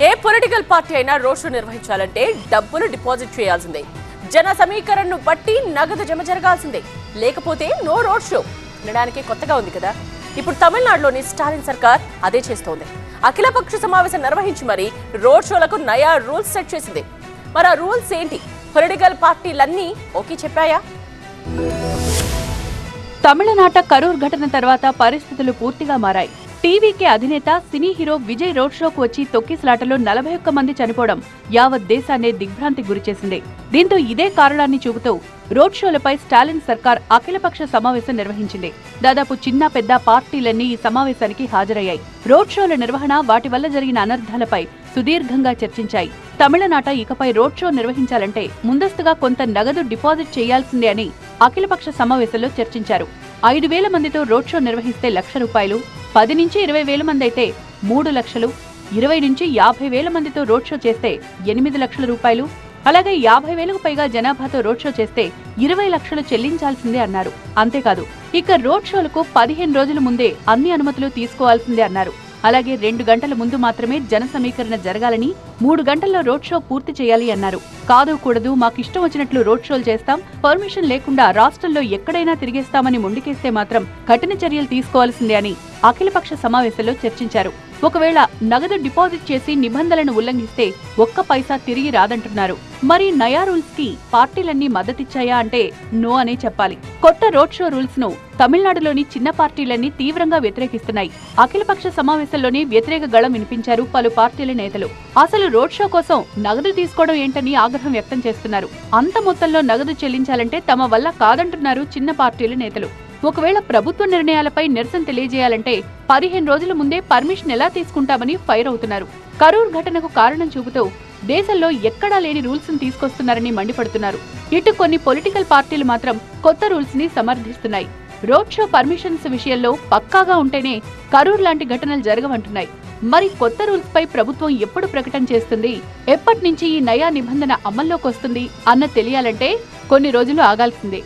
ఏ political party అయినా road show నిర్వహించాలంటే డబ్బులు డిపాజిట్ చేయాల్సిందే. జన సమీకరణను బట్టి నగదు జమ జరగాల్సిందే. లేకపోతే నో రోడ్ షో. వినడానికి కొత్తగా ఉంది కదా. ఇప్పుడు తమిళనాడులోని స్టాలిన్ సర్కార్ అదే చేస్తోంది. అఖిలపక్ష సమావేశం నిర్వహించి మరి రోడ్ షోలకు నయా రూల్స్ సెట్ చేసింది. మరి ఆ రూల్స్ ఏంటి? పొలిటికల్ పార్టీలన్నీ ఓకే చెప్పాయా? తమిళనాట కరూర్ ఘటన తర్వాత పరిస్థితులు పూర్తిగా మారాయి. టీవీకే అధినేత సినీ హీరో విజయ్ రోడ్ షోకు వచ్చి తొక్కిసలాటలో 41 మంది చనిపోవడం యావత్ దేశాన్నే దిగ్భ్రాంతికి గురిచేసింది. దీంతో ఇదే కారణాన్ని చూపుతూ రోడ్ షోలపై స్టాలిన్ సర్కార్ అఖిలపక్ష సమావేశం నిర్వహించింది. దాదాపు చిన్న పెద్ద పార్టీలన్నీ ఈ సమావేశానికి హాజరయ్యాయి. రోడ్ షోల నిర్వహణ, వాటి వల్ల జరిగిన అనర్థాలపై సుదీర్ఘంగా చర్చించాయి. తమిళనాట ఇకపై రోడ్ షో నిర్వహించాలంటే ముందస్తుగా కొంత నగదు డిపాజిట్ చేయాల్సిందే అని అఖిలపక్ష సమావేశంలో చర్చించారు. 5,000 మందితో రోడ్ షో నిర్వహిస్తే ₹1,00,000, 10 నుంచి 20,000 మంది అయితే 3 లక్షలు, 20 నుంచి 50,000 మందితో రోడ్ షో చేస్తే 8 లక్షల రూపాయలు, అలాగే 50,000కు పైగా జనాభాతో రోడ్ షో చేస్తే 20 లక్షలు చెల్లించాల్సిందే అన్నారు. అంతేకాదు, ఇక రోడ్ షోలకు 15 రోజుల ముందే అన్ని అనుమతులు తీసుకోవాల్సిందే అన్నారు. అలాగే 2 గంటల ముందు మాత్రమే జన సమీకరణ జరగాలని, 3 గంటల్లో రోడ్ షో పూర్తి చేయాలి అన్నారు. కాదు కూడదు, మాకిష్టం వచ్చినట్లు రోడ్ షోలు చేస్తాం, పర్మిషన్ లేకుండా రాష్ట్రంలో ఎక్కడైనా తిరిగేస్తామని మొండికేస్తే మాత్రం కఠిన చర్యలు తీసుకోవాల్సిందే అని అఖిలపక్ష సమావేశంలో చర్చించారు. ఒకవేళ నగదు డిపాజిట్ చేసి నిబంధనలను ఉల్లంఘిస్తే ఒక్క పైసా తిరిగి రాదంటున్నారు. మరి నయా రూల్స్ కి పార్టీలన్నీ మద్దతిచ్చాయా అంటే నో అనే చెప్పాలి. కొత్త రోడ్ షో రూల్స్ ను తమిళనాడులోని చిన్న పార్టీలన్నీ తీవ్రంగా వ్యతిరేకిస్తున్నాయి. అఖిలపక్ష సమావేశంలోనే వ్యతిరేక గళం వినిపించారు పలు పార్టీల నేతలు. అసలు రోడ్ షో కోసం నగదు తీసుకోవడం ఏంటని ఆగ్రహం వ్యక్తం చేస్తున్నారు. అంత మొత్తంలో నగదు చెల్లించాలంటే తమ వల్ల కాదంటున్నారు చిన్న పార్టీల నేతలు. ఒకవేళ ప్రభుత్వ నిర్ణయాలపై నిరసన తెలియజేయాలంటే 15 రోజుల ముందే పర్మిషన్ ఎలా తీసుకుంటామని ఫైర్ అవుతున్నారు. కరూర్ ఘటనకు కారణం చూపుతూ దేశంలో ఎక్కడా లేని రూల్స్ ని తీసుకొస్తున్నారని మండిపడుతున్నారు. ఇటు కొన్ని పొలిటికల్ పార్టీలు మాత్రం కొత్త రూల్స్ ని సమర్థిస్తున్నాయి. రోడ్ షో పర్మిషన్స్ విషయంలో పక్కాగా ఉంటేనే కరూర్ లాంటి ఘటనలు జరగవంటున్నాయి. మరి కొత్త రూల్స్ పై ప్రభుత్వం ఎప్పుడు ప్రకటన చేస్తుంది, ఎప్పటి నుంచి ఈ నయా నిబంధన అమల్లోకి వస్తుంది అన్న తెలియాలంటే కొన్ని రోజులు ఆగాల్సిందే.